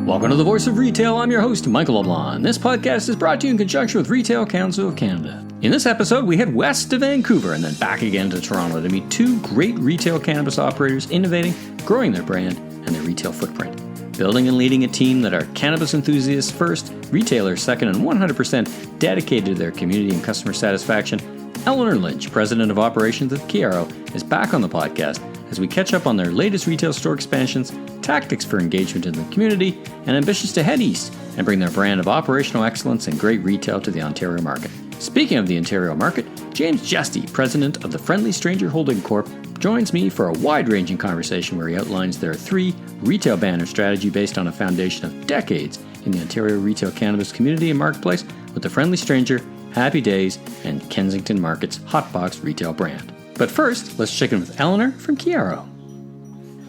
Welcome to the Voice of Retail. I'm your host, Michael LeBlanc. This podcast is brought to you in conjunction with Retail Council of Canada. In this episode, we head west to Vancouver and then back again to Toronto to meet two great retail cannabis operators innovating, growing their brand, and their retail footprint. Building and leading a team that are cannabis enthusiasts first, retailers second, and 100% dedicated to their community and customer satisfaction, Eleanor Lynch, President of Operations at Kiaro, is back on the podcast as we catch up on their latest retail store expansions, tactics for engagement in the community, and ambitions to head east and bring their brand of operational excellence and great retail to the Ontario market. Speaking of the Ontario market, James Jesty, President of the Friendly Stranger Holding Corp, joins me for a wide-ranging conversation where he outlines their 3 retail banner strategy based on a foundation of decades in the Ontario retail cannabis community and marketplace with the Friendly Stranger, Happy Days, and Kensington Market's Hotbox retail brand. But first, let's check in with Eleanor from Kiaro.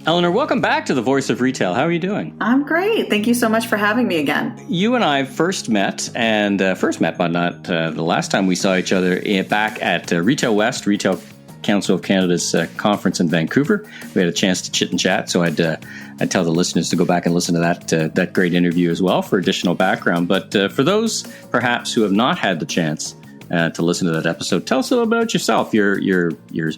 Eleanor, welcome back to the Voice of Retail. How are you doing? I'm great. Thank you so much for having me again. You and I first met, but not the last time we saw each other, back at Retail West, Retail Council of Canada's conference in Vancouver. We had a chance to chit and chat, so I'd tell the listeners to go back and listen to that great interview as well for additional background. But for those perhaps who have not had the chance to listen to that episode, tell us a little about yourself, your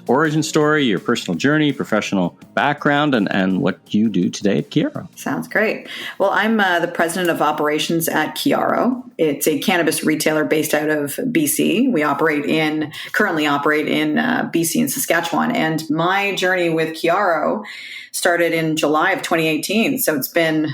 origin story, your personal journey, professional background, and what you do today at Kiaro. Sounds great. Well, I'm the president of operations at Kiaro. It's a cannabis retailer based out of BC. We currently operate in BC and Saskatchewan. And my journey with Kiaro started in July of 2018. So it's been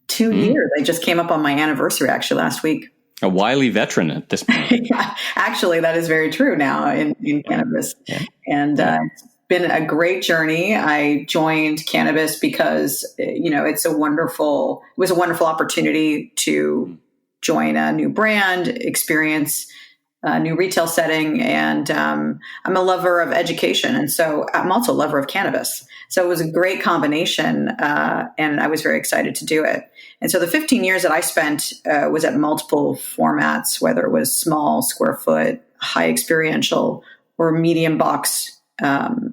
2 years. I just came up on my anniversary actually last week. A wily veteran at this point. Yeah, actually, that is very true now in cannabis. Yeah. And it's been a great journey. I joined Cannabis because, it was a wonderful opportunity to join a new brand, experience a new retail setting. And I'm a lover of education. And so I'm also a lover of cannabis. So it was a great combination. And I was very excited to do it. And so the 15 years that I spent was at multiple formats, whether it was small, square foot, high experiential, or medium box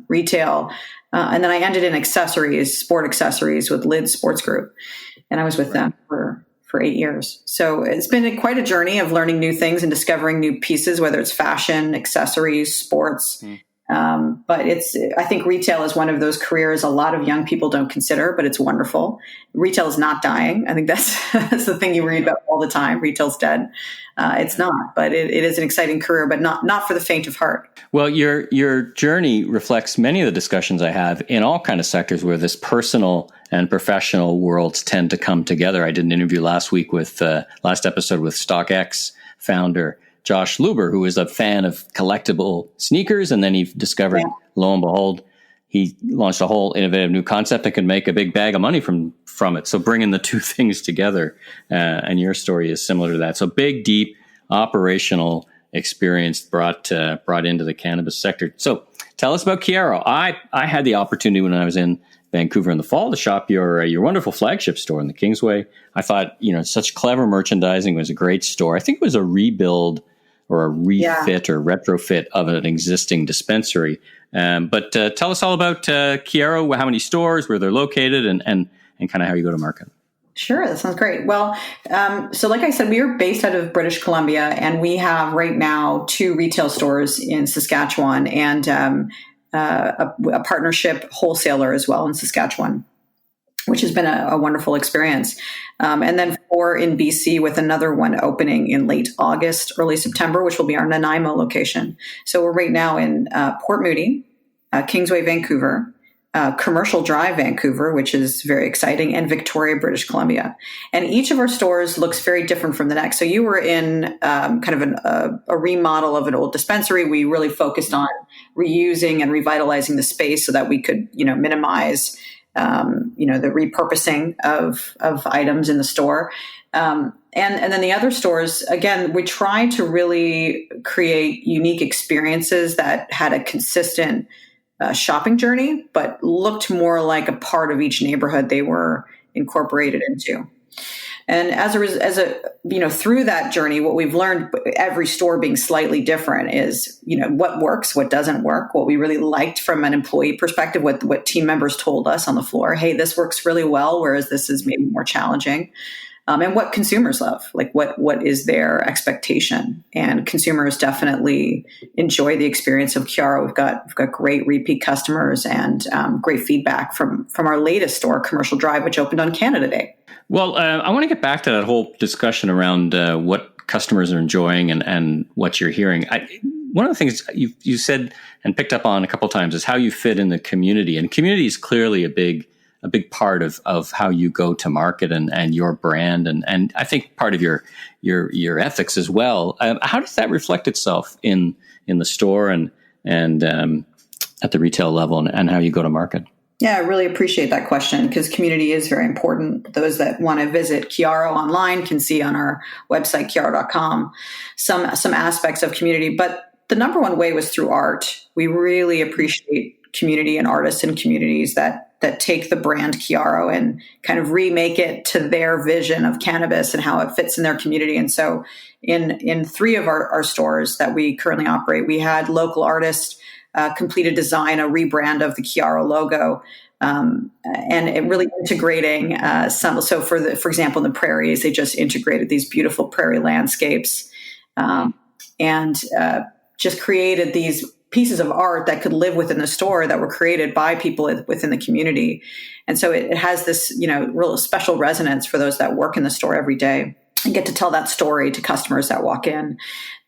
retail. And then I ended in sport accessories with Lid Sports Group. And I was with them for 8 years. So it's been quite a journey of learning new things and discovering new pieces, whether it's fashion, accessories, sports. But I think retail is one of those careers a lot of young people don't consider, but it's wonderful. Retail is not dying. I think that's the thing you read about all the time. Retail's dead. It's not, but it is an exciting career, but not for the faint of heart. Well, your journey reflects many of the discussions I have in all kinds of sectors where this personal and professional worlds tend to come together. I did an interview last episode with StockX founder Josh Luber, who is a fan of collectible sneakers. And then he discovered, lo and behold, he launched a whole innovative new concept that could make a big bag of money from it. So bringing the two things together, and your story is similar to that. So big, deep operational experience brought into the cannabis sector. So tell us about Kiaro. I had the opportunity when I was in Vancouver in the fall to shop your wonderful flagship store in the Kingsway. I thought, such clever merchandising. It was a great store. I think it was a rebuild or a refit or retrofit of an existing dispensary. But tell us all about Kiaro, how many stores, where they're located, and kind of how you go to market. Sure, that sounds great. Well, so like I said, we are based out of British Columbia, and we have right now 2 retail stores in Saskatchewan and a partnership wholesaler as well in Saskatchewan, which has been a wonderful experience. And then 4 in BC with another one opening in late August, early September, which will be our Nanaimo location. So we're right now in Port Moody, Kingsway, Vancouver, Commercial Drive, Vancouver, which is very exciting, and Victoria, British Columbia. And each of our stores looks very different from the next. So you were in kind of a remodel of an old dispensary. We really focused on reusing and revitalizing the space so that we could, minimize the repurposing of items in the store. And then the other stores, again, we try to really create unique experiences that had a consistent shopping journey, but looked more like a part of each neighborhood they were incorporated into. And through that journey, what we've learned, every store being slightly different, is, what works, what doesn't work, what we really liked from an employee perspective, what team members told us on the floor. Hey, this works really well, whereas this is maybe more challenging. And what consumers love, like what is their expectation. And consumers definitely enjoy the experience of Kiaro. We've got great repeat customers and great feedback from our latest store, Commercial Drive, which opened on Canada Day. Well, I want to get back to that whole discussion around what customers are enjoying and what you're hearing. One of the things you said and picked up on a couple of times is how you fit in the community. And community is clearly a big part of how you go to market and your brand, and I think part of your ethics as well. How does that reflect itself in the store and at the retail level and how you go to market? Yeah, I really appreciate that question, because community is very important. Those that want to visit Kiaro online can see on our website, kiaro.com, some aspects of community. But the number one way was through art. We really appreciate community and artists and communities that take the brand Kiaro and kind of remake it to their vision of cannabis and how it fits in their community. And so in 3 of our stores that we currently operate, we had local artists complete a design, a rebrand of the Kiaro logo, and it really integrating some. So for example, in the prairies, they just integrated these beautiful prairie landscapes and just created these pieces of art that could live within the store that were created by people within the community. And so it has this, real special resonance for those that work in the store every day and get to tell that story to customers that walk in.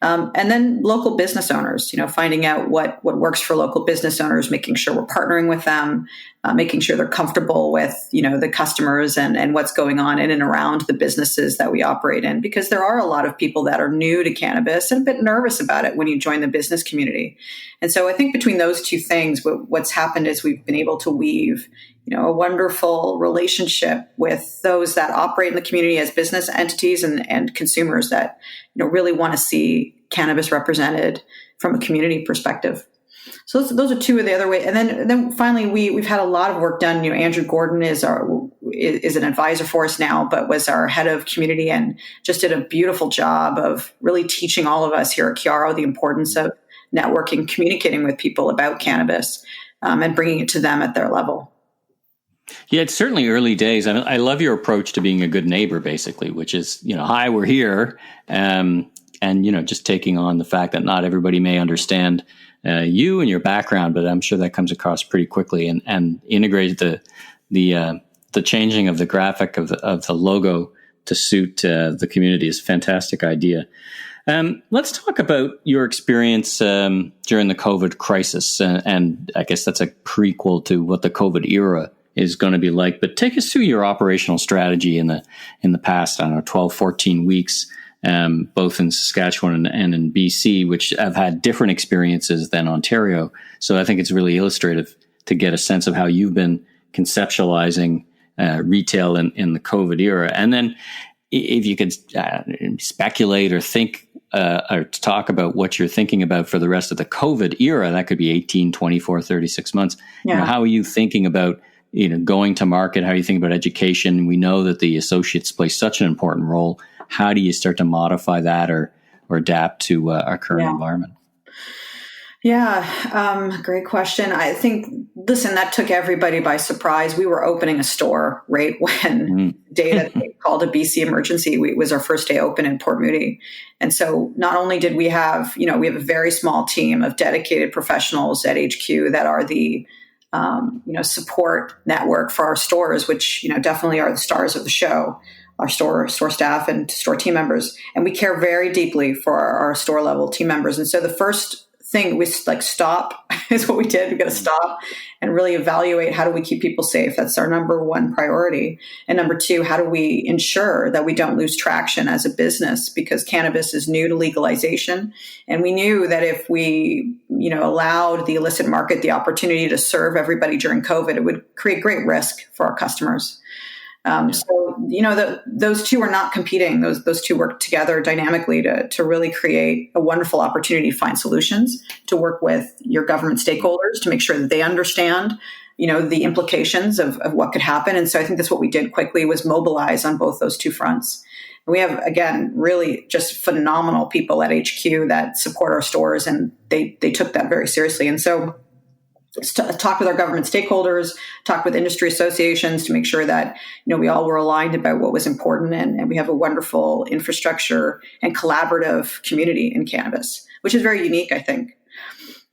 And then local business owners, finding out what works for local business owners, making sure we're partnering with them, making sure they're comfortable with, the customers and what's going on in and around the businesses that we operate in. Because there are a lot of people that are new to cannabis and a bit nervous about it when you join the business community. And so I think between those two things, what's happened is we've been able to weave, a wonderful relationship with those that operate in the community as business entities and consumers that, really want to see cannabis represented from a community perspective. So those are 2 of the other ways. And then finally, we've had a lot of work done. Andrew Gordon is an advisor for us now, but was our head of community and just did a beautiful job of really teaching all of us here at Kiaro the importance of networking, communicating with people about cannabis, and bringing it to them at their level. Yeah, it's certainly early days. I love your approach to being a good neighbor, basically, which is, hi, we're here. And, just taking on the fact that not everybody may understand you and your background, but I'm sure that comes across pretty quickly and integrate the changing of the graphic of the logo to suit the community is a fantastic idea. Let's talk about your experience during the COVID crisis. And I guess that's a prequel to what the COVID era is going to be like. But take us through your operational strategy in the past, 12, 14 weeks, both in Saskatchewan and in BC, which have had different experiences than Ontario. So I think it's really illustrative to get a sense of how you've been conceptualizing retail in the COVID era. And then if you could speculate or think or talk about what you're thinking about for the rest of the COVID era, that could be 18, 24, 36 months. Yeah. How are you thinking about going to market? How do you think about education? We know that the associates play such an important role. How do you start to modify that or adapt to our current environment? Yeah, great question. I think, listen, that took everybody by surprise. We were opening a store right when the day that they called a BC emergency. It was our first day open in Port Moody. And so not only did we have, we have a very small team of dedicated professionals at HQ that are the support network for our stores, which, definitely are the stars of the show, our store staff and store team members. And we care very deeply for our store level team members. And so the first thing we stop is what we did. We got to stop and really evaluate, how do we keep people safe? That's our number one priority. And number 2, how do we ensure that we don't lose traction as a business? Because cannabis is new to legalization. And we knew that if we, allowed the illicit market the opportunity to serve everybody during COVID, it would create great risk for our customers. So, those two are not competing. Those two work together dynamically to really create a wonderful opportunity to find solutions, to work with your government stakeholders to make sure that they understand the implications of what could happen. And so I think that's what we did quickly, was mobilize on both those two fronts. And we have, again, really just phenomenal people at HQ that support our stores, and they took that very seriously. And so talk with our government stakeholders, talk with industry associations to make sure that, we all were aligned about what was important. And we have a wonderful infrastructure and collaborative community in cannabis, which is very unique, I think.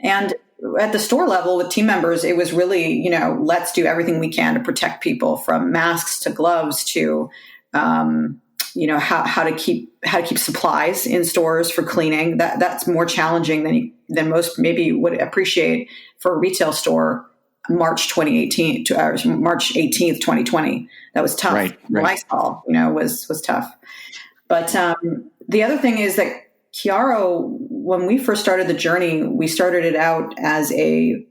And at the store level with team members, it was really, let's do everything we can to protect people, from masks to gloves to, how to keep supplies in stores for cleaning. That's more challenging than most maybe would appreciate for a retail store. March 2018 to March 18th, 2020. That was tough. Right. Lysol, was tough. But the other thing is that Kiaro, when we first started the journey, we started it out as a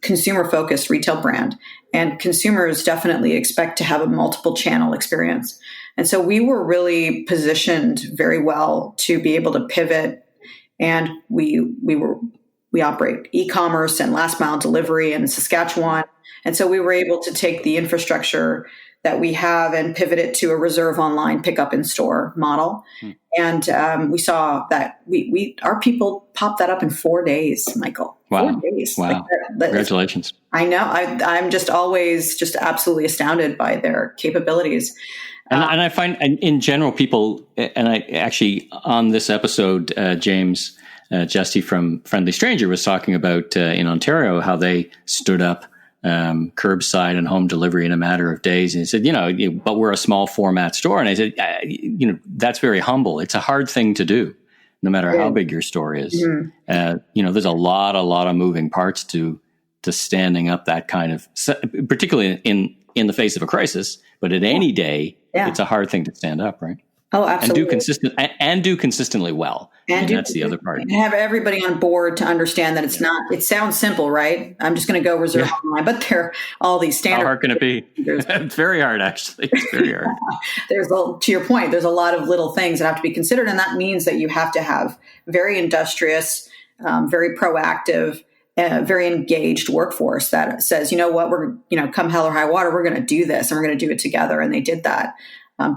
consumer-focused retail brand, and consumers definitely expect to have a multiple channel experience. And so we were really positioned very well to be able to pivot, and we operate e-commerce and last mile delivery in Saskatchewan. And so we were able to take the infrastructure that we have and pivot it to a reserve online, pick up in store model. And we saw that our people popped that up in 4 days, Michael. Wow. 4 days. Wow. Congratulations. I know. I'm just always just absolutely astounded by their capabilities. And I find, in general, people, and I actually, on this episode, James Jesty from Friendly Stranger was talking about in Ontario how they stood up curbside and home delivery in a matter of days. And he said, but we're a small format store. And I said, that's very humble. It's a hard thing to do, no matter how big your store is. Mm-hmm. There's a lot of moving parts to standing up that kind of, particularly in the face of a crisis, but at any day, it's a hard thing to stand up, right? Oh, absolutely. And do consistently well. And that's the other part. And have everybody on board to understand that it's not, it sounds simple, right? I'm just going to go reserve online, but there are all these standards. How hard can it be? It's very hard, actually. It's very hard. To your point, there's a lot of little things that have to be considered. And that means that you have to have very industrious, very proactive, very engaged workforce that says, we're, come hell or high water, we're going to do this and we're going to do it together. And they did that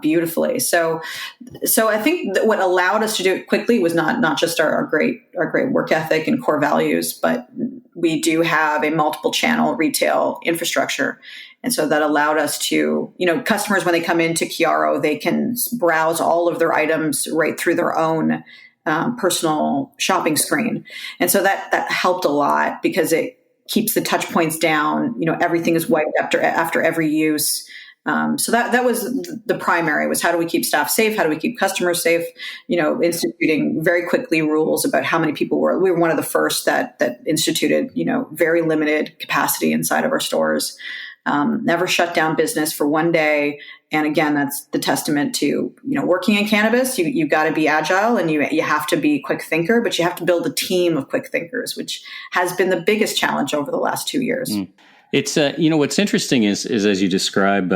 beautifully. So I think that what allowed us to do it quickly was not just our great work ethic and core values, but we do have a multiple channel retail infrastructure. And so that allowed us to, customers, when they come into Kiaro, they can browse all of their items right through their own personal shopping screen. And so that helped a lot because it keeps the touch points down. Everything is wiped after every use. So that was the primary, was how do we keep staff safe? How do we keep customers safe? Instituting very quickly rules about how many people we were one of the first that instituted, very limited capacity inside of our stores. Never shut down business for one day. And again, that's the testament to, working in cannabis, you got to be agile and you have to be a quick thinker, but you have to build a team of quick thinkers, which has been the biggest challenge over the last 2 years. It's, what's interesting is as you describe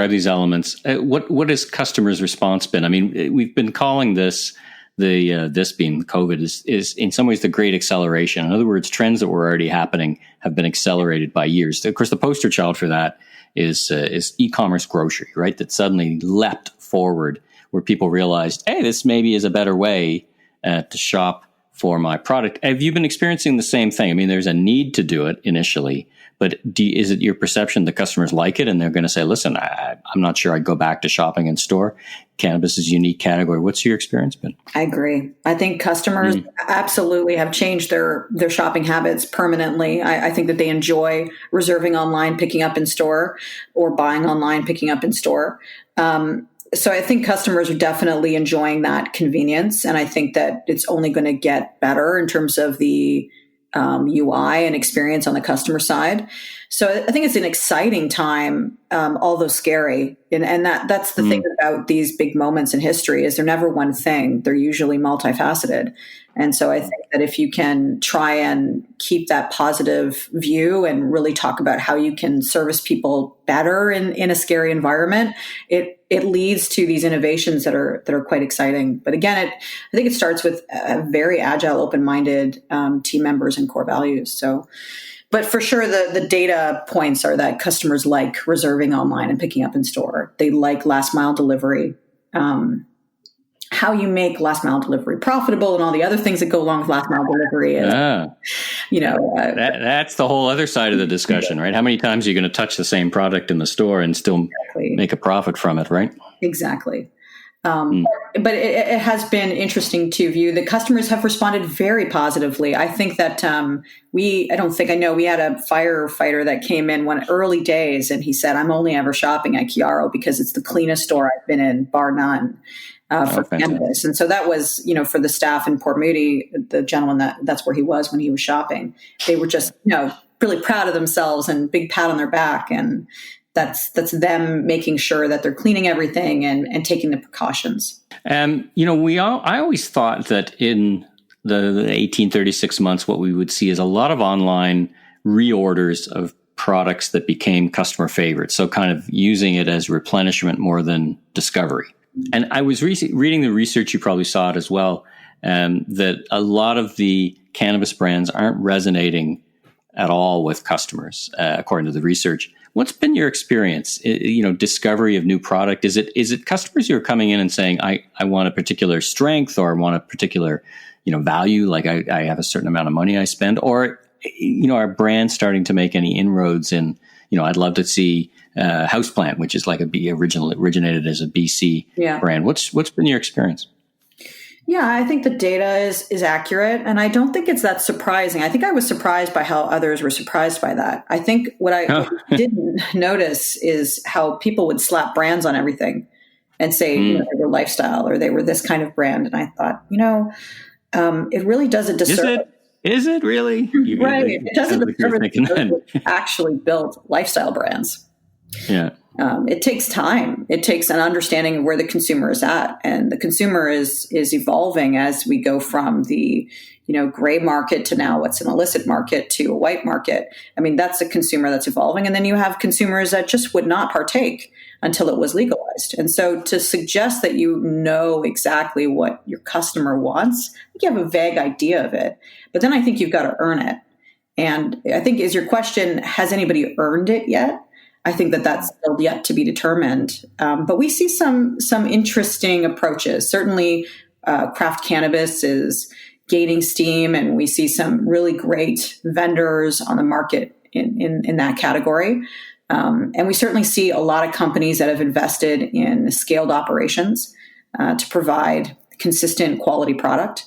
these elements, what has customers' response been? I mean, we've been calling this, this being COVID is in some ways the great acceleration. In other words, trends that were already happening have been accelerated by years. Of course, the poster child for that is e-commerce grocery, right? That suddenly leapt forward where people realized, hey, this maybe is a better way to shop for my product. Have you been experiencing the same thing? I mean, there's a need to do it initially, but is it your perception that customers like it and they're going to say, listen, I'm not sure I'd go back to shopping in store. Cannabis is a unique category. What's your experience been? I agree. I think customers absolutely have changed their shopping habits permanently. I think that they enjoy reserving online, picking up in store, or buying online, picking up in store. So I think customers are definitely enjoying that convenience. And I think that it's only going to get better in terms of the UI and experience on the customer side. So I think it's an exciting time, although scary. And that's the thing about these big moments in history is they're never one thing. They're usually multifaceted. And so I think that if you can try and keep that positive view and really talk about how you can service people better in a scary environment, it leads to these innovations that are quite exciting. But again, I think it starts with very agile, open-minded team members and core values. So But for sure, the data points are that customers like reserving online and picking up in store. They like last mile delivery. How you make last mile delivery profitable and all the other things that go along with last mile delivery is, that's the whole other side of the discussion, right? How many times are you going to touch the same product in the store and still make a profit from it, right? Exactly. But it has been interesting to view. The customers have responded very positively. I think that we had a firefighter that came in one early days, and he said, "I'm only ever shopping at Kiaro because it's the cleanest store I've been in, bar none." For Cannabis. And so that was, for the staff in Port Moody, the gentleman that's where he was when he was shopping. They were just, really proud of themselves and big pat on their back. And that's them making sure that they're cleaning everything and taking the precautions. I always thought that in the 1836 months, what we would see is a lot of online reorders of products that became customer favorites. So kind of using it as replenishment more than discovery. And I was reading the research, you probably saw it as well, that a lot of the cannabis brands aren't resonating at all with customers, according to the research. What's been your experience? Discovery of new product. Is it customers who are coming in and saying, I want a particular strength or I want a particular, value, like I have a certain amount of money I spend, or, are brands starting to make any inroads in, I'd love to see Houseplant, which is like originated as a BC brand. What's been your experience? Yeah, I think the data is accurate, and I don't think it's that surprising. I think I was surprised by how others were surprised by that. I think what I didn't notice is how people would slap brands on everything and say they were lifestyle or they were this kind of brand. And I thought, it really does a disservice. Is it really? Right. It doesn't actually build lifestyle brands. Yeah. It takes time. It takes an understanding of where the consumer is at. And the consumer is evolving as we go from the, gray market to now what's an illicit market to a white market. I mean, that's a consumer that's evolving. And then you have consumers that just would not partake until it was legalized. And so to suggest that you know exactly what your customer wants, you have a vague idea of it. But then I think you've got to earn it. And I think, is your question, has anybody earned it yet? I think that's still yet to be determined. But we see some interesting approaches. Certainly, craft cannabis is gaining steam, and we see some really great vendors on the market in that category. And we certainly see a lot of companies that have invested in scaled operations to provide consistent quality product.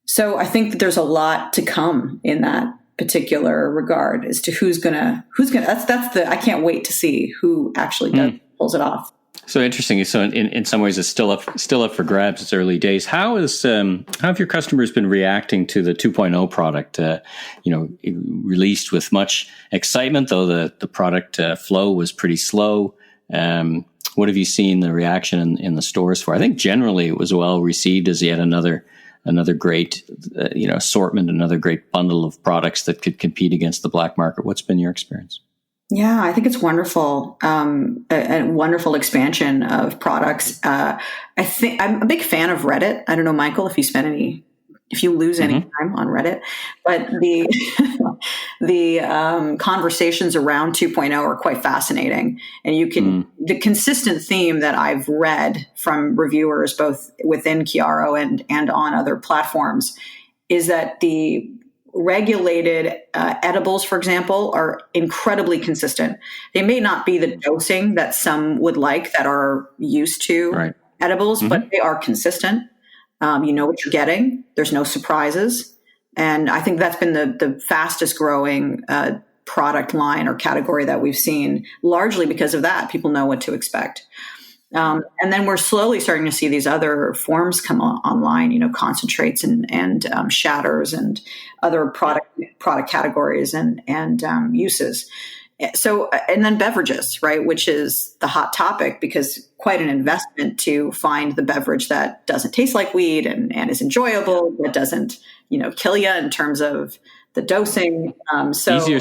So I think that there's a lot to come in that particular regard as to who's gonna I can't wait to see who actually pulls it off. So interesting. So in some ways it's still up for grabs. It's early days. How have your customers been reacting to the 2.0 product? Released with much excitement, though the product flow was pretty slow. What have you seen the reaction in the stores for? I think generally it was well received as yet another great assortment, another great bundle of products that could compete against the black market. What's been your experience? Yeah, I think it's wonderful. A wonderful expansion of products. I think I'm a big fan of Reddit. I don't know, Michael, if you lose any time on Reddit, but the conversations around 2.0 are quite fascinating. And the consistent theme that I've read from reviewers, both within Kiaro and on other platforms, is that the regulated edibles, for example, are incredibly consistent. They may not be the dosing that some would like that are used to edibles, but they are consistent. You know what you're getting. There's no surprises. And I think that's been the fastest growing product line or category that we've seen, largely because of that. People know what to expect. And then we're slowly starting to see these other forms come online, concentrates and shatters and other product categories and uses. So, and then beverages, right, which is the hot topic because quite an investment to find the beverage that doesn't taste like weed and is enjoyable, that doesn't, kill you in terms of the dosing. So easier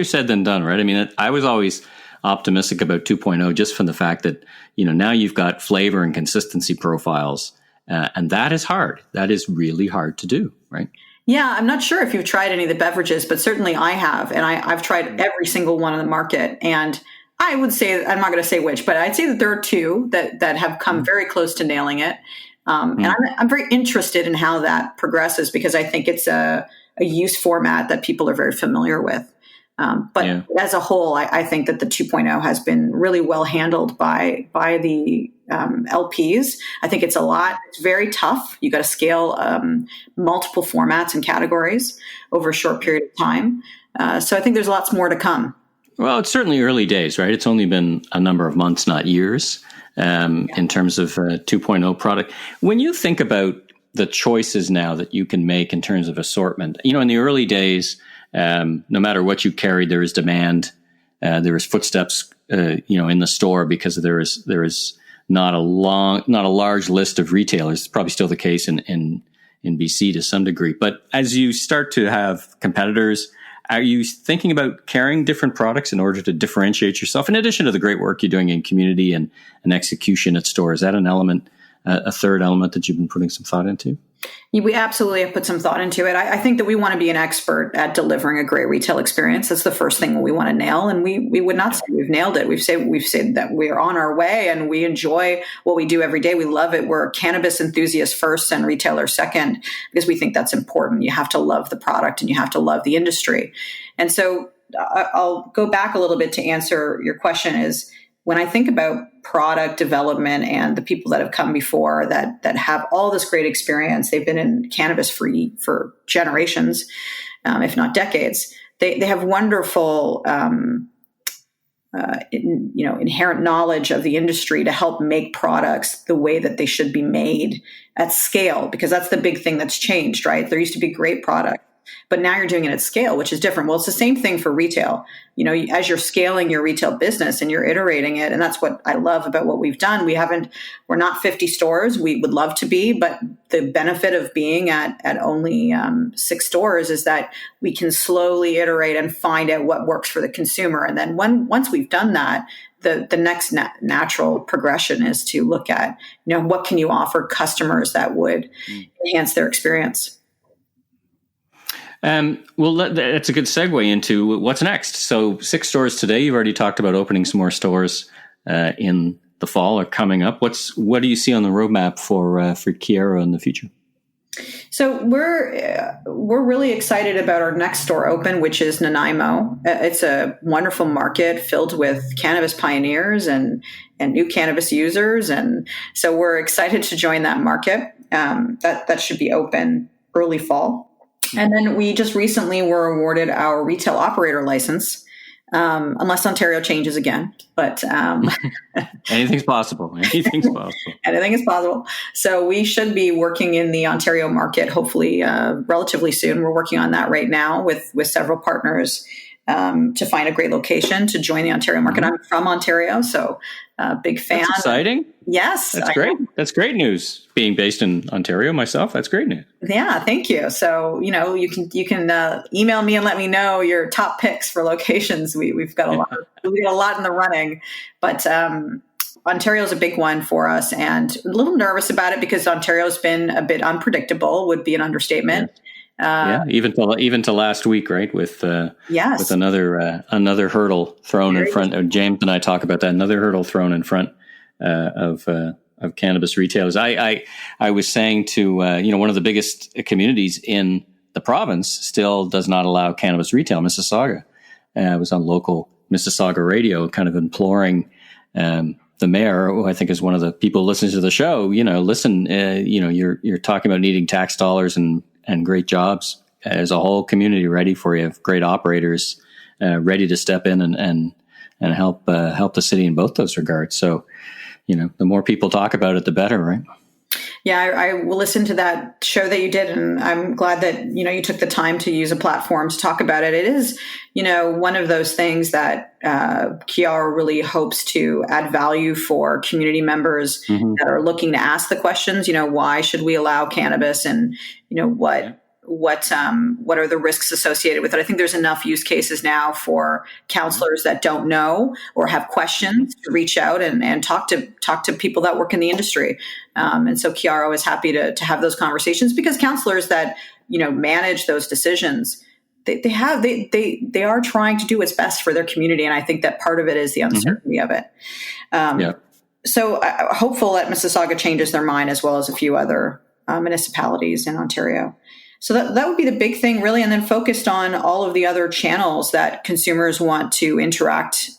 said than done, right? I mean, I was always optimistic about 2.0 just from the fact that, now you've got flavor and consistency profiles, and that is hard. That is really hard to do, right? Yeah, I'm not sure if you've tried any of the beverages, but certainly I have. And I've tried every single one on the market. And I would say, I'm not going to say which, but I'd say that there are two that have come very close to nailing it. And I'm very interested in how that progresses because I think it's a use format that people are very familiar with. But as a whole, I think that the 2.0 has been really well handled by the LPs. I think it's it's very tough. You got to scale multiple formats and categories over a short period of time. So I think there's lots more to come. Well, it's certainly early days, right? It's only been a number of months, not years, in terms of 2.0 product. When you think about the choices now that you can make in terms of assortment, in the early days, no matter what you carried, there is demand. There is footsteps, in the store because there is not a large list of retailers. It's probably still the case in BC to some degree. But as you start to have competitors, are you thinking about carrying different products in order to differentiate yourself? In addition to the great work you're doing in community and execution at store, is that an element, a third element that you've been putting some thought into? We absolutely have put some thought into it. I think that we want to be an expert at delivering a great retail experience. That's the first thing we want to nail. And we would not say we've nailed it. We've said that we are on our way and we enjoy what we do every day. We love it. We're cannabis enthusiasts first and retailer second, because we think that's important. You have to love the product and you have to love the industry. And so I'll go back a little bit to answer your question is, when I think about product development and the people that have come before that have all this great experience, they've been in cannabis for generations, if not decades. They have wonderful, inherent knowledge of the industry to help make products the way that they should be made at scale, because that's the big thing that's changed, right? There used to be great product, but now you're doing it at scale, which is different. Well, it's the same thing for retail. As you're scaling your retail business and you're iterating it, and that's what I love about what we've done. We're not 50 stores. We would love to be, but the benefit of being at only 6 stores is that we can slowly iterate and find out what works for the consumer. And then once we've done that, the next natural progression is to look at, what can you offer customers that would enhance their experience. Well, that's a good segue into what's next. So 6 stores today. You've already talked about opening some more stores in the fall or coming up. What do you see on the roadmap for Kiaro in the future? So we're really excited about our next store open, which is Nanaimo. It's a wonderful market filled with cannabis pioneers and new cannabis users, and so we're excited to join that market. That should be open early fall. And then we just recently were awarded our retail operator license, unless Ontario changes again. But anything's possible. Anything's possible. Anything is possible. So we should be working in the Ontario market, hopefully relatively soon. We're working on that right now with several partners to find a great location to join the Ontario market. I'm from Ontario, so big fan. That's exciting. Yes. That's great. That's great news. Being based in Ontario myself, that's great news. Yeah, thank you. So, you can email me and let me know your top picks for locations. We've got a lot. We've got a lot in the running, but Ontario is a big one for us, and a little nervous about it because Ontario's been a bit unpredictable. Would be an understatement. Even to last week, right? With another hurdle thrown in front. James and I talk about that. Another hurdle thrown in front of cannabis retailers. I was saying to one of the biggest communities in the province still does not allow cannabis retail. Mississauga. I was on local Mississauga radio, kind of imploring the mayor, who I think is one of the people listening to the show. Listen, you're talking about needing tax dollars and great jobs. As a whole community ready for you, great operators ready to step in and help the city in both those regards. So, the more people talk about it, the better, right? Yeah, I will listen to that show that you did, and I'm glad that you took the time to use a platform to talk about it. It is, one of those things that Kiaro really hopes to add value for community members that are looking to ask the questions. Why should we allow cannabis, and what are the risks associated with it? I think there's enough use cases now for counselors that don't know or have questions to reach out and talk to people that work in the industry. And so Kiaro is happy to have those conversations, because counselors that manage those decisions, they are trying to do what's best for their community. And I think that part of it is the uncertainty of it. So hopeful that Mississauga changes their mind, as well as a few other municipalities in Ontario. So that would be the big thing, really, and then focused on all of the other channels that consumers want to interact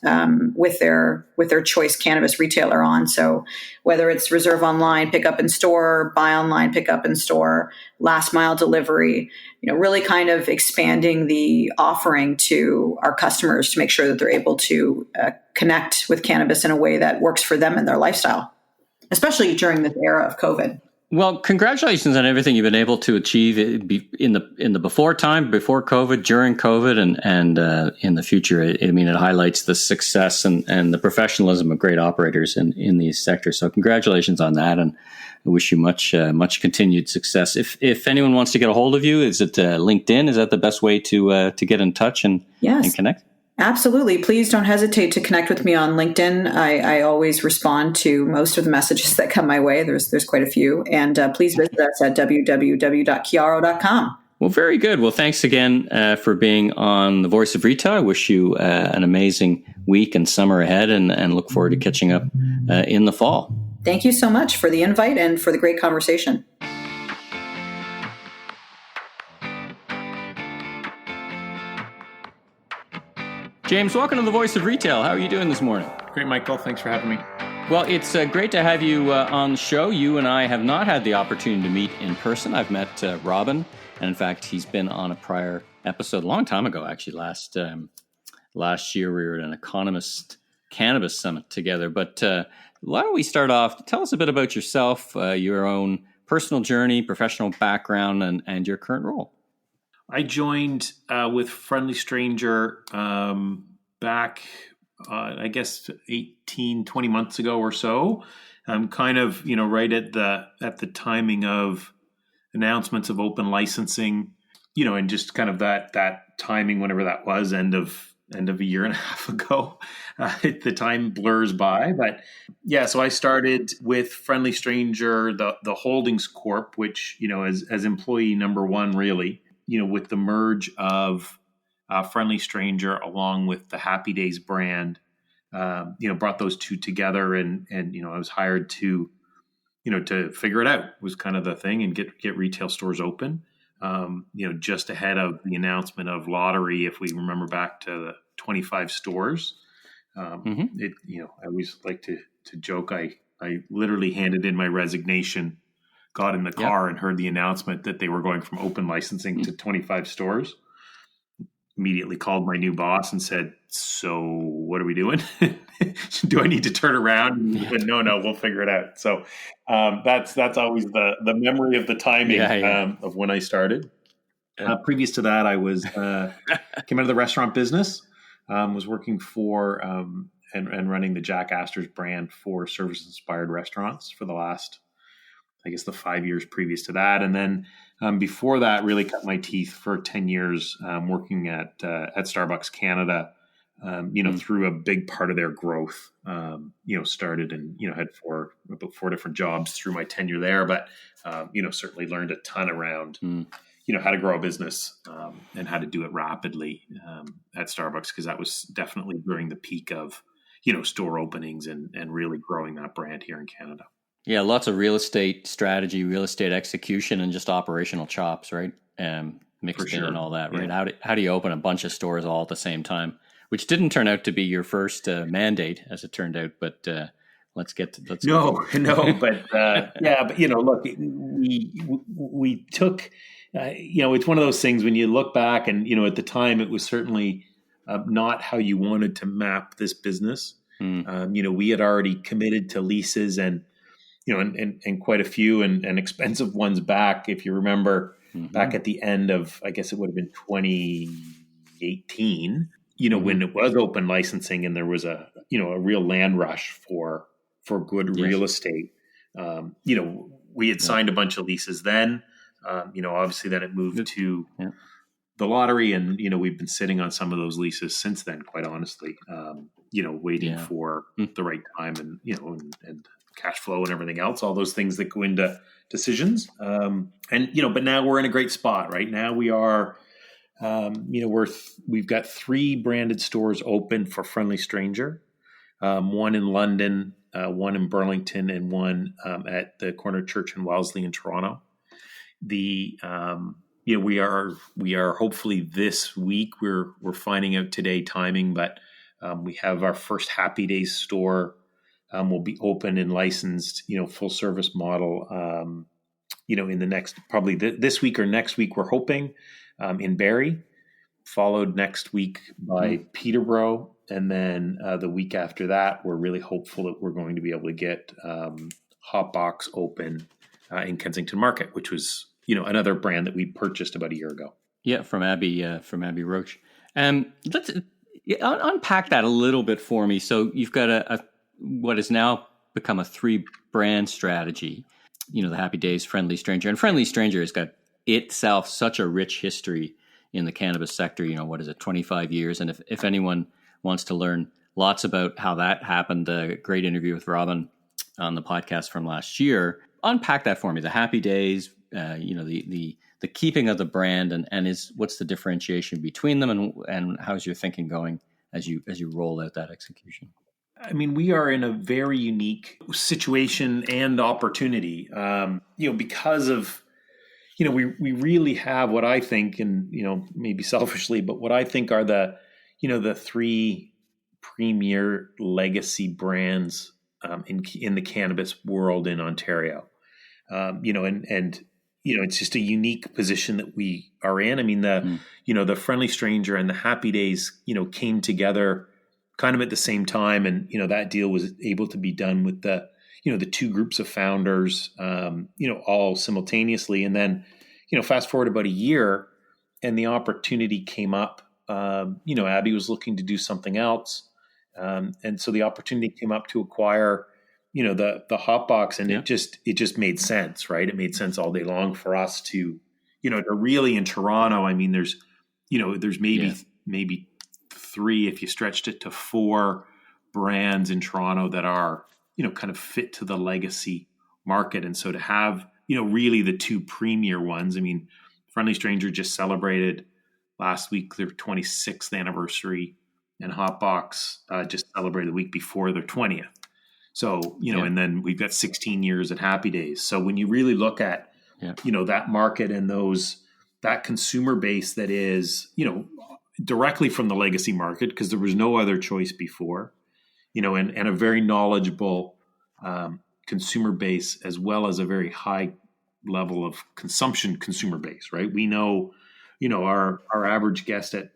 with their choice cannabis retailer on. So whether it's reserve online, pick up in store, buy online, pick up in store, last mile delivery, really kind of expanding the offering to our customers to make sure that they're able to connect with cannabis in a way that works for them and their lifestyle, especially during this era of COVID. Well, congratulations on everything you've been able to achieve in the before COVID, during COVID, and in the future. It highlights the success and the professionalism of great operators in these sectors. So congratulations on that, and I wish you much continued success. If anyone wants to get a hold of you, is it LinkedIn? Is that the best way to get in touch and connect? Absolutely. Please don't hesitate to connect with me on LinkedIn. I always respond to most of the messages that come my way. There's quite a few. And please visit us at www.kiaro.com. Well, very good. Well, thanks again for being on The Voice of Retail. I wish you an amazing week and summer ahead, and look forward to catching up in the fall. Thank you so much for the invite and for the great conversation. James, welcome to The Voice of Retail. How are you doing this morning? Great, Michael. Thanks for having me. Well, it's great to have you on the show. You and I have not had the opportunity to meet in person. I've met Robin, and in fact, he's been on a prior episode a long time ago, actually. Last year, we were at an Economist Cannabis Summit together. But why don't we start off? Tell us a bit about yourself, your own personal journey, professional background, and your current role. I joined with Friendly Stranger back, I guess, 18, 20 months ago or so. Kind of, right at the timing of announcements of open licensing, and just kind of that timing, whenever that was, end of a year and a half ago. The time blurs by, but yeah. So I started with Friendly Stranger, the Holdings Corp, which as employee number one, really. With the merge of Friendly Stranger along with the Happy Days brand, brought those two together, and I was hired to figure it out, was kind of the thing, and get retail stores open. Just ahead of the announcement of lottery, if we remember back to the 25 stores, I always like to joke. I literally handed in my resignation, got in the car and heard the announcement that they were going from open licensing to 25 stores. Immediately called my new boss and said, "So what are we doing? Do I need to turn around?" He said, No, we'll figure it out. So that's always the memory of the timing of when I started. Previous to that, I was came out of the restaurant business, was working for and running the Jack Astor's brand for service-inspired restaurants for the last, I guess, the 5 years previous to that. And then before that, really cut my teeth for 10 years working at Starbucks Canada, through a big part of their growth, started and, had about four different jobs through my tenure there. But, certainly learned a ton around, how to grow a business and how to do it rapidly at Starbucks, because that was definitely during the peak of, store openings and really growing that brand here in Canada. Yeah, lots of real estate strategy, real estate execution, and just operational chops, right? Mixed in and all that, right? Yeah. How do you open a bunch of stores all at the same time? Which didn't turn out to be your first mandate, as it turned out. But let's get to but look, we took, it's one of those things when you look back, and at the time it was certainly not how you wanted to map this business. We had already committed to leases and quite a few and expensive ones back. If you remember, back at the end of, I guess it would have been 2018, when it was open licensing and there was a real land rush for good real estate. We had signed a bunch of leases then. Obviously then it moved to the lottery, and we've been sitting on some of those leases since then, quite honestly, waiting for the right time, and and cash flow and everything else, all those things that go into decisions. But now we're in a great spot. Right now we are, we've got 3 branded stores open for Friendly Stranger, one in London, one in Burlington, and one at the corner Church and Wellesley in Toronto. We are hopefully this week, we're finding out today timing, but we have our first Happy Days store will be open and licensed, full service model, in the next, probably this week or next week, we're hoping, in Barrie, followed next week by Peterborough. And then the week after that, we're really hopeful that we're going to be able to get Hotbox open in Kensington Market, which was, another brand that we purchased about a year ago. Yeah, from Abby Roche. Let's unpack that a little bit for me. So you've got a what has now become a 3-brand strategy. The Happy Days, Friendly Stranger, and Friendly Stranger has got itself such a rich history in the cannabis sector. 25 years, and if anyone wants to learn lots about how that happened, a great interview with Robin on the podcast from last year. Unpack that for me. The Happy Days, the keeping of the brand, and what's the differentiation between them, and how's your thinking going as you roll out that execution? I mean, we are in a very unique situation and opportunity, because of, we really have what I think, and, maybe selfishly, but what I think are the 3 premier legacy brands in the cannabis world in Ontario. It's just a unique position that we are in. I mean, the Friendly Stranger and the Happy Days, came together kind of at the same time. And, that deal was able to be done with the 2 groups of founders, all simultaneously. And then, fast forward about a year and the opportunity came up. Abby was looking to do something else. And so the opportunity came up to acquire, the Hotbox, and it just made sense, right? It made sense all day long for us to really, in Toronto, I mean, there's maybe 3, if you stretched it to 4 brands in Toronto that are, kind of fit to the legacy market. And so to have, really the 2 premier ones, I mean, Friendly Stranger just celebrated last week their 26th anniversary, and Hotbox just celebrated the week before their 20th. So, and then we've got 16 years at Happy Days. So when you really look at, that market and that consumer base that is, directly from the legacy market, because there was no other choice before, and a very knowledgeable consumer base, as well as a very high level of consumption consumer base, right? We know, our average guest at,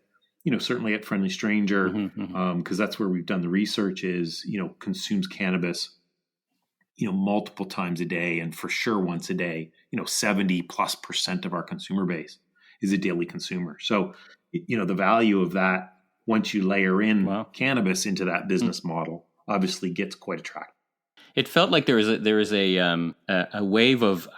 certainly at Friendly Stranger, because that's where we've done the research, is, consumes cannabis, multiple times a day, and for sure once a day. 70+% of our consumer base is a daily consumer. So, the value of that, once you layer in cannabis into that business model, obviously gets quite attractive. It felt like there was a wave of,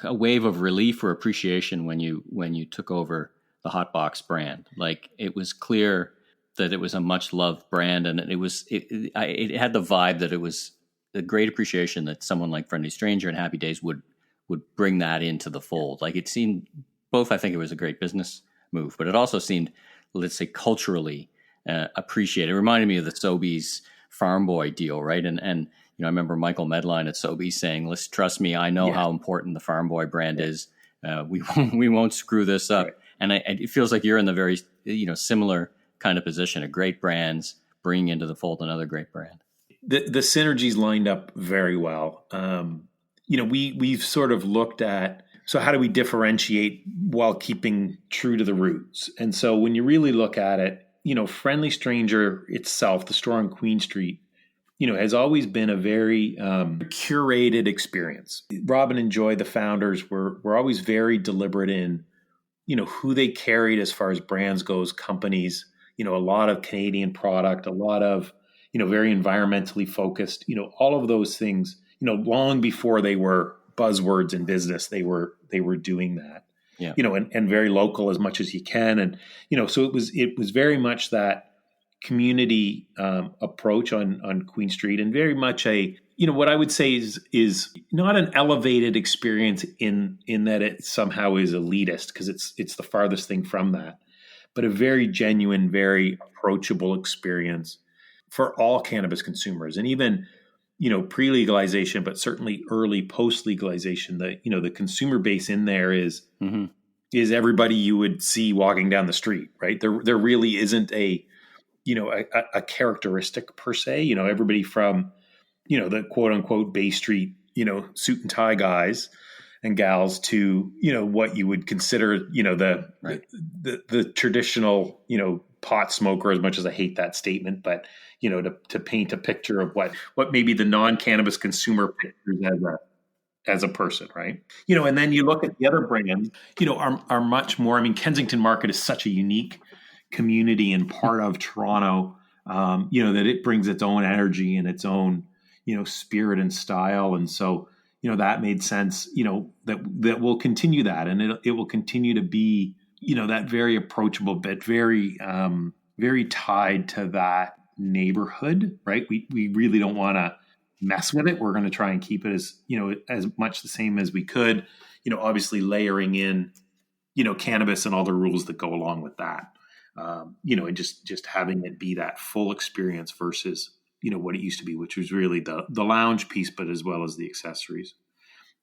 a wave of relief or appreciation when you took over the Hotbox brand. Like, it was clear that it was a much loved brand, and it had the vibe that it was a great appreciation that someone like Friendly Stranger and Happy Days would bring that into the fold. Like, it seemed both, I think it was a great business move, but it also seemed, let's say, culturally appreciated. It reminded me of the Sobeys Farm Boy deal, right? And I remember Michael Medline at Sobeys saying, "Listen, trust me, I know how important the Farm Boy brand is. We won't screw this up." Right. And it feels like you're in the very similar kind of position of great brands bringing into the fold another great brand. The synergies lined up very well. We've sort of looked at, so how do we differentiate while keeping true to the roots? And so when you really look at it, Friendly Stranger itself, the store on Queen Street, has always been a very curated experience. Robin and Joy, the founders, were always very deliberate in, who they carried as far as brands goes, companies, a lot of Canadian product, a lot of, very environmentally focused, all of those things, long before they were buzzwords in business, they were doing that. Yeah. And very local as much as you can. And, so it was very much that community approach on Queen Street, and very much what I would say is not an elevated experience in that it somehow is elitist, because it's the farthest thing from that, but a very genuine, very approachable experience for all cannabis consumers. And even, pre-legalization, but certainly early post-legalization, the consumer base in there is everybody you would see walking down the street, right? There really isn't a characteristic per se. Everybody from, the quote unquote Bay Street, suit and tie guys and gals to, what you would consider, the traditional, pot smoker, as much as I hate that statement, but, to paint a picture of what maybe the non-cannabis consumer pictures as a person, right? And then you look at the other brands, are much more, Kensington Market is such a unique community and part of Toronto, that it brings its own energy and its own, spirit and style. And so, that made sense, that we'll continue that. And it will continue to be, that very approachable bit, very, very tied to that neighborhood, right? We really don't want to mess with it. We're going to try and keep it as much the same as we could, obviously layering in, cannabis and all the rules that go along with that. And just having it be that full experience versus, what it used to be, which was really the lounge piece, but as well as the accessories.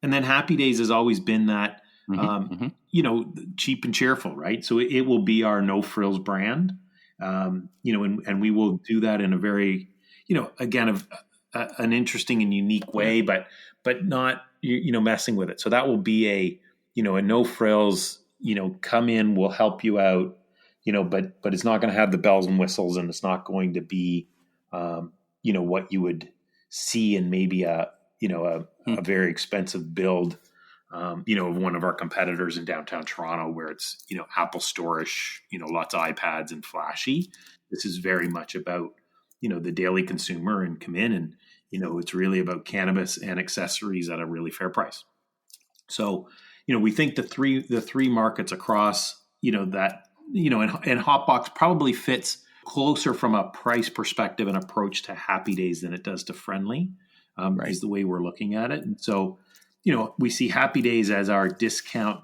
And then Happy Days has always been that, cheap and cheerful, right? So it will be our no frills brand, and we will do that in a very, again, an interesting and unique way, but not, messing with it. So that will be a no frills, come in, we'll help you out, but it's not going to have the bells and whistles, and it's not going to be, what you would see in maybe a very expensive build, of one of our competitors in downtown Toronto, where it's, Apple Store-ish, lots of iPads and flashy. This is very much about, the daily consumer, and come in and, it's really about cannabis and accessories at a really fair price. So, we think the three markets across, that, and Hotbox probably fits closer from a price perspective and approach to Happy Days than it does to Friendly, right, is the way we're looking at it. And so, we see Happy Days as our discount,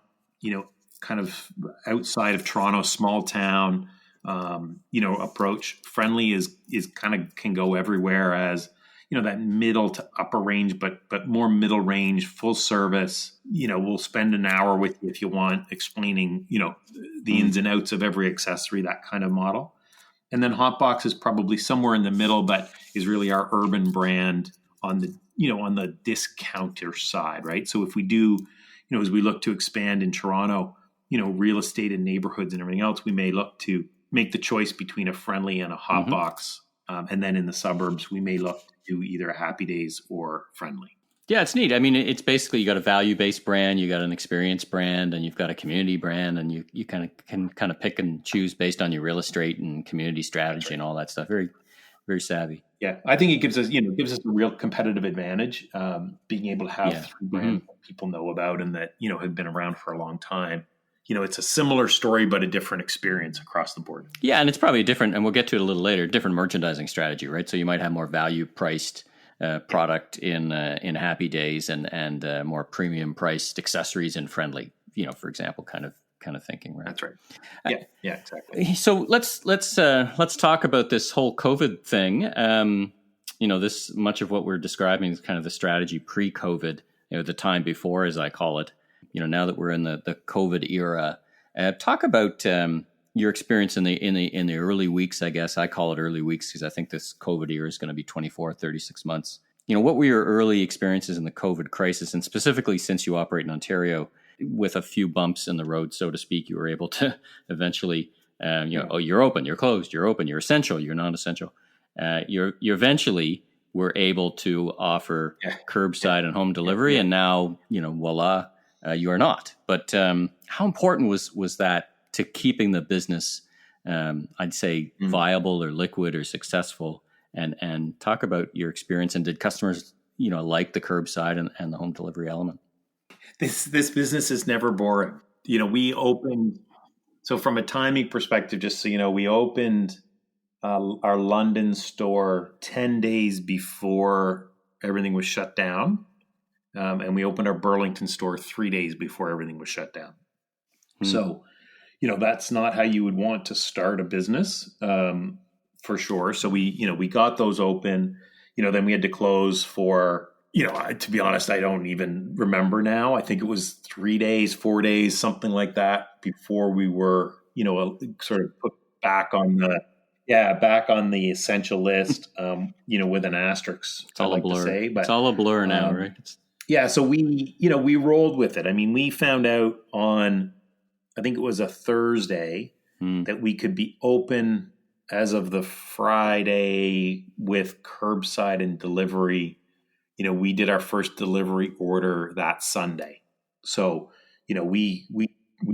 kind of outside of Toronto, small town, approach. Friendly is kind of can go everywhere as, that middle to upper range, but more middle range, full service. We'll spend an hour with you if you want, explaining, the ins and outs of every accessory, that kind of model. And then Hotbox is probably somewhere in the middle, but is really our urban brand on the, on the discounter side, right? So if we do, as we look to expand in Toronto, real estate and neighborhoods and everything else, we may look to make the choice between a Friendly and a Hotbox. And then in the suburbs, we may look to do either a Happy Days or Friendly. Yeah, it's neat. It's basically, you got a value-based brand, you got an experience brand, and you've got a community brand, and you kind of can kind of pick and choose based on your real estate and community strategy and all that stuff. Very, very savvy. Yeah, I think it gives us a real competitive advantage, being able to have three brands that people know about and that, have been around for a long time. It's a similar story, but a different experience across the board. Yeah, and it's probably a different, and we'll get to it a little later, different merchandising strategy, right? So you might have more value-priced product in Happy Days and more premium-priced accessories in Friendly, for example, kind of thinking, right? That's right. Yeah, exactly. So let's talk about this whole COVID thing. This much of what we're describing is kind of the strategy pre-COVID, the time before, as I call it. Now that we're in the COVID era, talk about your experience in the early weeks. I guess I call it early weeks because I think this COVID era is going to be 24, 36 months. What were your early experiences in the COVID crisis, and specifically since you operate in Ontario, with a few bumps in the road, so to speak, you were able to eventually, you're open, you're closed, you're open, you're essential, you're non-essential. You eventually were able to offer curbside and home delivery, and now, voila. You are not. But how important was that to keeping the business, I'd say, viable or liquid or successful? And talk about your experience. And did customers, like the curbside and the home delivery element? This business is never boring. we opened. So from a timing perspective, just so you know, we opened our London store 10 days before everything was shut down. And we opened our Burlington store 3 days before everything was shut down. So, that's not how you would want to start a business, for sure. So we got those open, then we had to close for, to be honest, I don't even remember now. I think it was 3 days, 4 days, something like that before we were, sort of put back on the essential list, with an asterisk. It's all a blur. But it's all a blur now, right? So we rolled with it. I mean, we found out on, I think it was a Thursday, that we could be open as of the Friday with curbside and delivery. We did our first delivery order that Sunday. So, we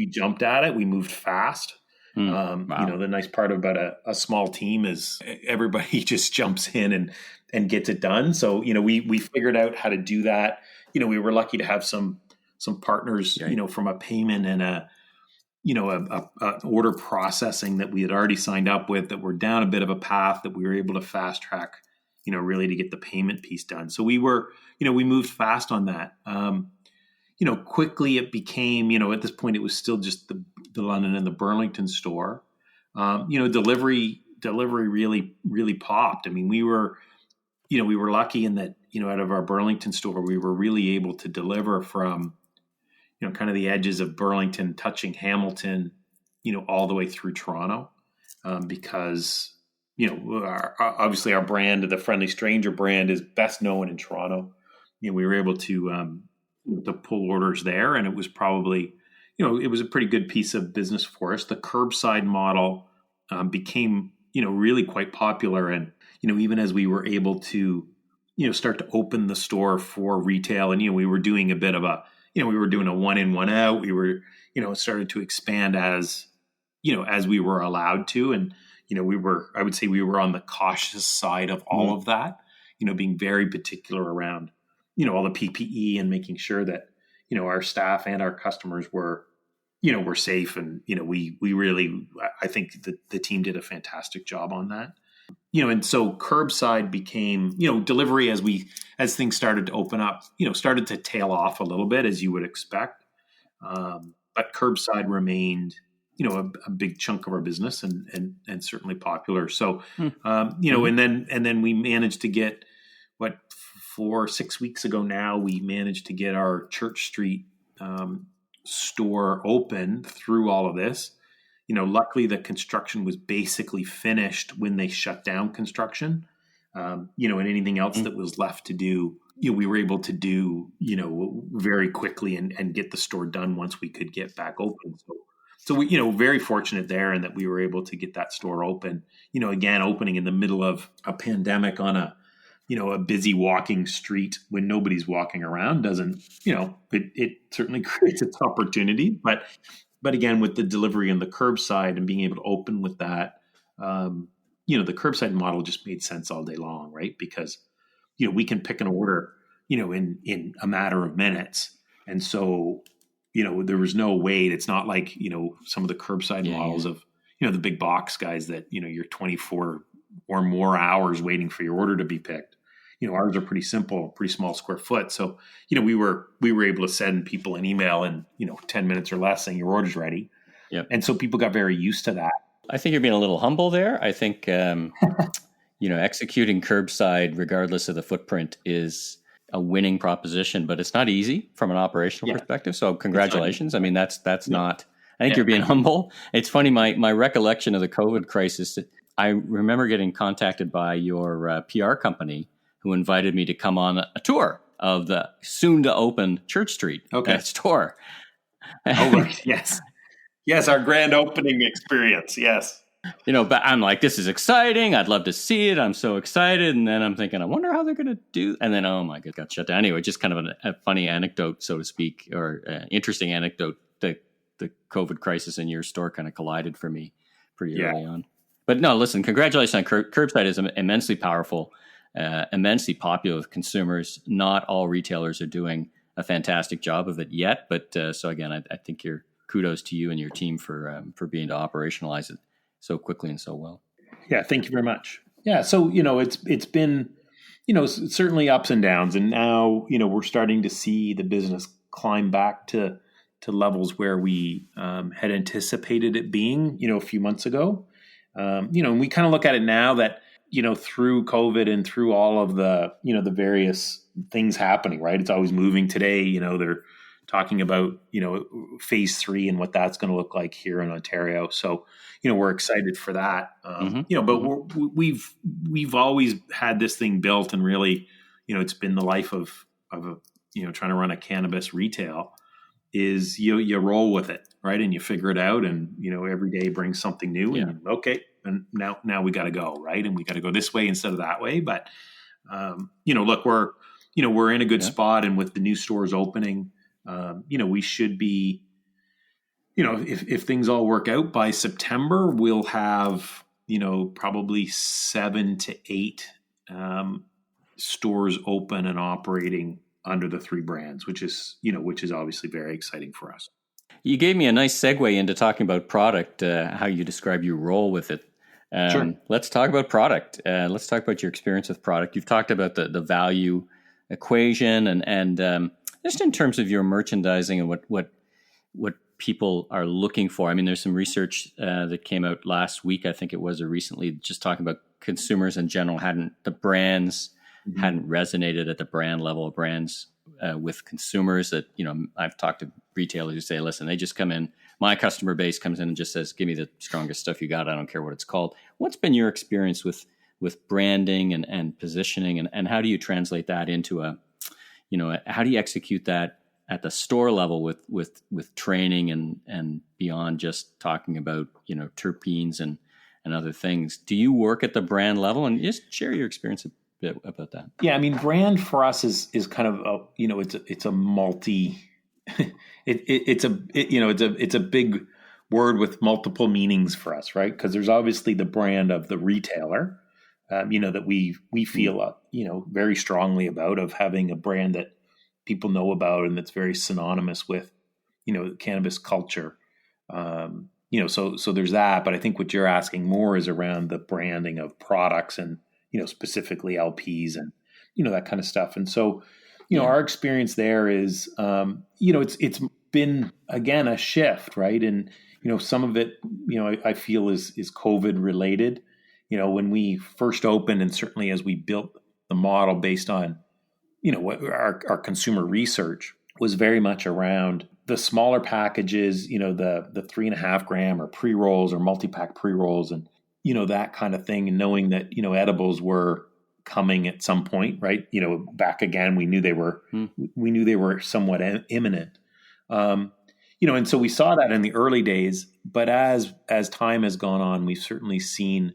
jumped at it. We moved fast. Wow. The nice part about a small team is everybody just jumps in and gets it done. So, we figured out how to do that. We were lucky to have some partners, from a payment and a order processing that we had already signed up with, that were down a bit of a path that we were able to fast track, really to get the payment piece done. So we were, we moved fast on that. Quickly it became, at this point, it was still just the London and the Burlington store. Delivery really, really popped. I mean, we were lucky in that, out of our Burlington store, we were really able to deliver from, kind of the edges of Burlington, touching Hamilton, all the way through Toronto, because, obviously our brand, the Friendly Stranger brand, is best known in Toronto. We were able to pull orders there, and it was probably, it was a pretty good piece of business for us. The curbside model became, really quite popular, and even as we were able to, start to open the store for retail, and we were doing a bit of a, we were doing a one in, one out. We were, started to expand as we were allowed to, and I would say we were on the cautious side of all of that, being very particular around, all the PPE and making sure that, our staff and our customers were safe. And, we really, I think the team did a fantastic job on that. And so curbside became, delivery as things started to open up, started to tail off a little bit, as you would expect. But curbside remained, a big chunk of our business and certainly popular. So, and then we managed to get 6 weeks ago now, we managed to get our Church Street store open through all of this. Luckily the construction was basically finished when they shut down construction. And anything else that was left to do, we were able to do, very quickly and get the store done once we could get back open. So we, very fortunate there, and that we were able to get that store open, again, opening in the middle of a pandemic on a busy walking street when nobody's walking around doesn't, it certainly creates its opportunity, but again, with the delivery and the curbside and being able to open with that, the curbside model just made sense all day long, right? Because, we can pick an order, in a matter of minutes. And so, there was no wait. It's not like, some of the curbside models of, the big box guys that, you're 24 or more hours waiting for your order to be picked. Ours are pretty simple, pretty small square foot. So, we were able to send people an email in, 10 minutes or less saying your order's ready. Yep. And so people got very used to that. I think you're being a little humble there. I think, executing curbside, regardless of the footprint, is a winning proposition, but it's not easy from an operational perspective. So congratulations. I mean, that's not, I think you're being humble. It's funny. My recollection of the COVID crisis, I remember getting contacted by your PR company, who invited me to come on a tour of the soon to open Church Street store. Oh, right. Yes. Our grand opening experience. Yes. But I'm like, this is exciting. I'd love to see it. I'm so excited. And then I'm thinking, I wonder how they're going to do. And then, oh my God, got shut down. Anyway, just kind of a funny anecdote, so to speak, or interesting anecdote that the COVID crisis in your store kind of collided for me pretty early on. But no, listen, congratulations on curbside is immensely powerful, immensely popular with consumers. Not all retailers are doing a fantastic job of it yet. But so again, I think you're kudos to you and your team for being to operationalize it so quickly and so well. Yeah, thank you very much. Yeah, so it's been certainly ups and downs, and now we're starting to see the business climb back to levels where we had anticipated it being a few months ago. And we kind of look at it now that through COVID and through all of the the various things happening, right? It's always moving. Today, they're talking about phase 3 and what that's going to look like here in Ontario. So we're excited for that. But we've always had this thing built, and really it's been the life of trying to run a cannabis retail is you roll with it, right? And you figure it out, and every day brings something new. Yeah. And okay, and now we got to go, right? And we got to go this way instead of that way. But look, we're in a good spot, and with the new stores opening, we should be, if things all work out by September, we'll have probably 7 to 8 stores open and operating under the 3 brands, which is obviously very exciting for us. You gave me a nice segue into talking about product, how you describe your role with it. Sure. Let's talk about product. Let's talk about your experience with product. You've talked about the value equation and just in terms of your merchandising and what people are looking for. I mean, there's some research that came out last week, I think it was, or recently, just talking about consumers in general hadn't resonated at the brand level of brands with consumers. That I've talked to retailers who say, listen, they just come in. My customer base comes in and just says, give me the strongest stuff you got. I don't care what it's called. What's been your experience with branding and positioning, and how do you translate that into how do you execute that at the store level with training and beyond just talking about terpenes and other things? Do you work at the brand level, and just share your experience a bit about that? Yeah, I mean, brand for us is kind of it's a multi. It's a big word with multiple meanings for us, right? Because there's obviously the brand of the retailer, that we feel very strongly about, of having a brand that people know about and that's very synonymous with cannabis culture. So there's that. But I think what you're asking more is around the branding of products and specifically LPs and that kind of stuff. And so our experience there is it's been again a shift, right? And some of it I feel is COVID related. When we first opened, and certainly as we built the model based on what our consumer research was very much around the smaller packages, the 3.5 gram or pre-rolls or multi-pack pre-rolls, and that kind of thing, and knowing that edibles were coming at some point, right? Back again, we knew they were somewhat imminent. And so we saw that in the early days, but as time has gone on, we've certainly seen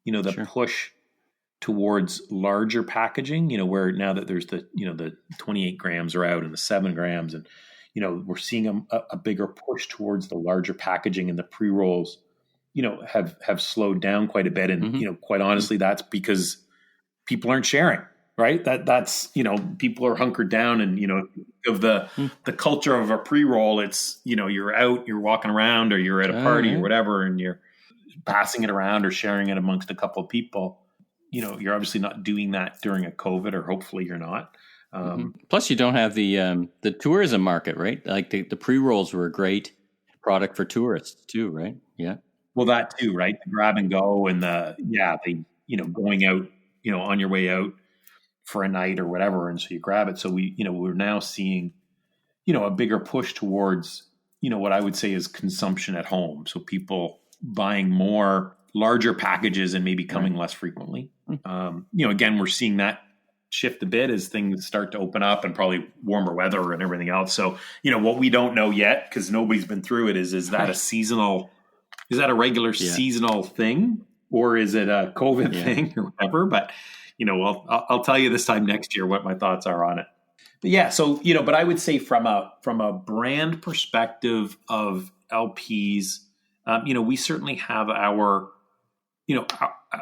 the Sure. push towards larger packaging, where now that there's the 28 grams are out and the 7 grams, and we're seeing a bigger push towards the larger packaging, and the pre-rolls have slowed down quite a bit. And quite honestly, that's because people aren't sharing, right? That's people are hunkered down, and of the culture of a pre-roll, it's you're out, you're walking around, or you're at a party or whatever, and you're passing it around or sharing it amongst a couple of people. You're obviously not doing that during a COVID, or hopefully you're not. Plus, you don't have the tourism market, right? Like the pre-rolls were a great product for tourists too, right? Yeah. Well, that too, right? The grab and go, and going out, on your way out for a night or whatever, and so you grab it. So we're now seeing, a bigger push towards, what I would say is consumption at home. So people buying more larger packages and maybe coming less frequently. Again, we're seeing that shift a bit as things start to open up, and probably warmer weather and everything else. So, what we don't know yet, because nobody's been through it, is that a regular seasonal thing, or is it a COVID thing or whatever? But, I'll tell you this time next year what my thoughts are on it. But yeah, so, but I would say from a brand perspective of LPs, we certainly have our,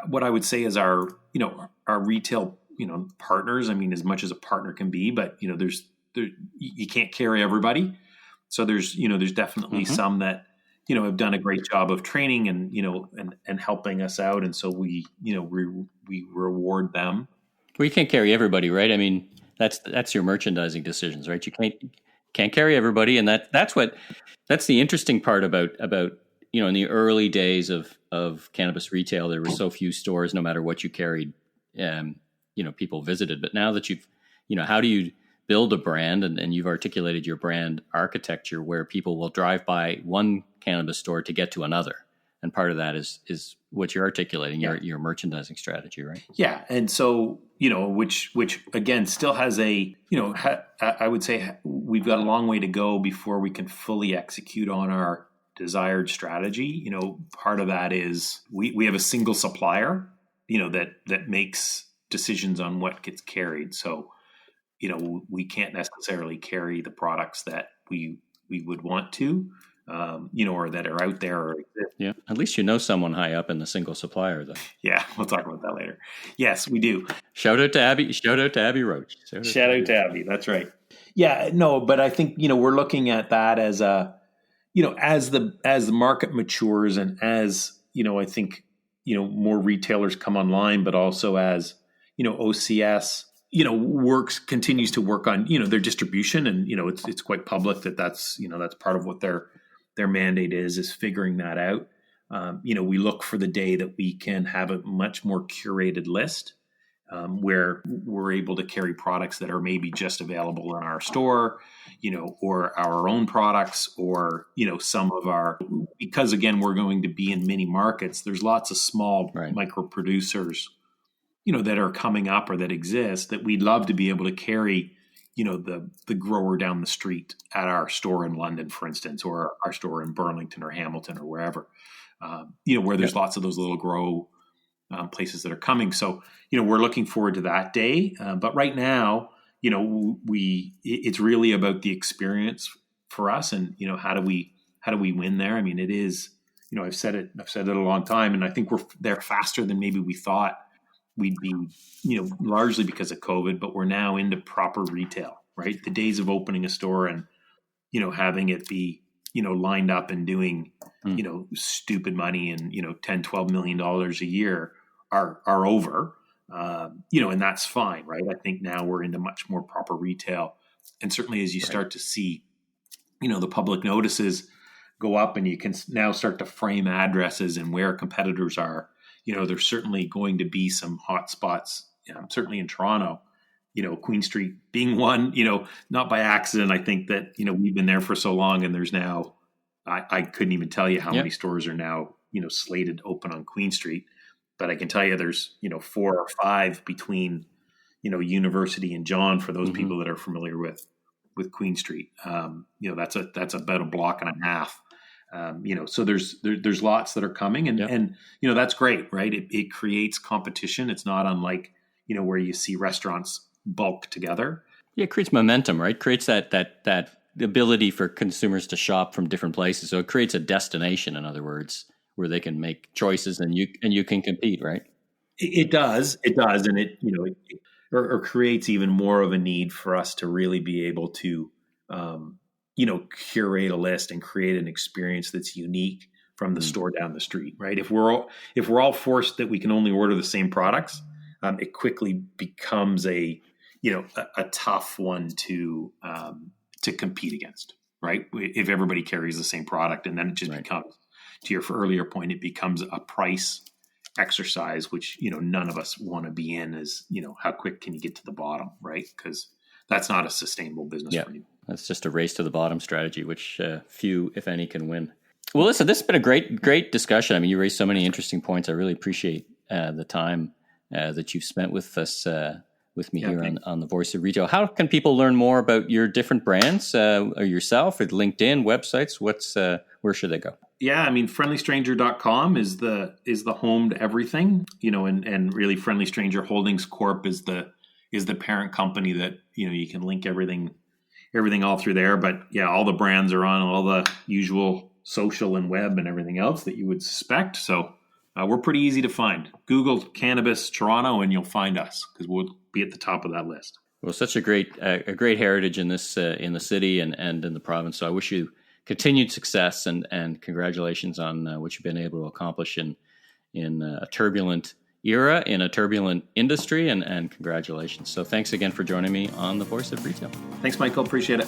what I would say is our retail, partners. I mean, as much as a partner can be, but you can't carry everybody. So there's definitely some that, have done a great job of training and, and helping us out. And so we reward them. Well, you can't carry everybody, right? I mean, that's your merchandising decisions, right? You can't carry everybody. And that's the interesting part about, in the early days of cannabis retail, there were so few stores, no matter what you carried, people visited. But now that how do you build a brand and you've articulated your brand architecture where people will drive by one cannabis store to get to another. And part of that is what you're articulating, your merchandising strategy, right? Yeah. And so, which again, still has I would say we've got a long way to go before we can fully execute on our desired strategy. Part of that is we have a single supplier, that makes decisions on what gets carried. So, we can't necessarily carry the products that we would want to, or that are out there. Or exist. Yeah. At least someone high up in the single supplier, though. Yeah. We'll talk about that later. Yes, we do. Shout out to Abby. Shout out to Abby Roach. Shout out to Abby. That's right. Yeah. No, but I think, we're looking at that as as the market matures and as, I think, more retailers come online, but also as, OCS, continues to work on, their distribution. And, it's quite public that's part of what their mandate is figuring that out. We look for the day that we can have a much more curated list where we're able to carry products that are maybe just available in our store, or our own products, or, some of because again, we're going to be in many markets. There's lots of small micro producers, that are coming up or that exist that we'd love to be able to carry, the grower down the street at our store in London, for instance, or our store in Burlington or Hamilton or wherever, where there's lots of those little grow places that are coming. So, we're looking forward to that day. But right now, it's really about the experience for us and, how do we win there? I mean, it is, I've said it a long time, and I think we're there faster than maybe we thought we'd be, largely because of COVID, but we're now into proper retail, right? The days of opening a store and, having it be, lined up and doing, stupid money and, $10-12 million a year are over, and that's fine, right? I think now we're into much more proper retail. And certainly as you start to see, the public notices go up and you can now start to frame addresses and where competitors are, there's certainly going to be some hot spots, certainly in Toronto, Queen Street being one, not by accident. I think that, we've been there for so long and there's now, I couldn't even tell you how many stores are now, slated to open on Queen Street, but I can tell you there's, 4 or 5 between, University and John for those people that are familiar with Queen Street. That's about a block and a half. So there's lots that are coming and that's great, right? It creates competition. It's not unlike, where you see restaurants bulk together. Yeah. It creates momentum, right? Creates that ability for consumers to shop from different places. So it creates a destination, in other words, where they can make choices and you can compete, right? It does. And it creates even more of a need for us to really be able to, curate a list and create an experience that's unique from the store down the street, right? If we're all forced that we can only order the same products, it quickly becomes a tough one to compete against, right? If everybody carries the same product, and then it just becomes, to your earlier point, it becomes a price exercise, which none of us want to be in. Is how quick can you get to the bottom, right? Because that's not a sustainable business for you. That's just a race to the bottom strategy, which few, if any, can win. Well, listen, this has been a great discussion. I mean, you raised so many interesting points. I really appreciate the time that you've spent with us, with me here on the Voice of Retail. How can people learn more about your different brands, or yourself, or LinkedIn, websites? Where should they go? Yeah, I mean, friendlystranger.com is the home to everything, and really Friendly Stranger Holdings Corp is the parent company that, you can link everything all through there. But yeah, all the brands are on all the usual social and web and everything else that you would suspect. So we're pretty easy to find. Google Cannabis Toronto and you'll find us because we'll be at the top of that list. Well, such a great heritage in this in the city and in the province. So I wish you continued success and congratulations on what you've been able to accomplish in a turbulent era, in a turbulent industry, and congratulations. So thanks again for joining me on The Voice of Retail. Thanks, Michael. Appreciate it.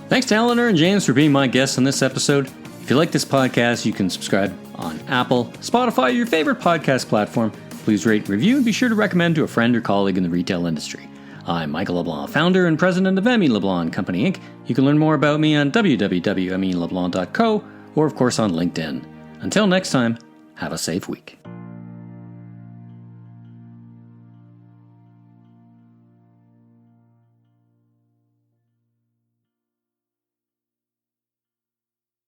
Thanks to Eleanor and James for being my guests on this episode. If you like this podcast, you can subscribe on Apple, Spotify, or your favorite podcast platform. Please rate, review, and be sure to recommend to a friend or colleague in the retail industry. I'm Michael LeBlanc, founder and president of Emmy LeBlanc Company, Inc. You can learn more about me on www.emmyleblanc.co or, of course, on LinkedIn. Until next time, have a safe week.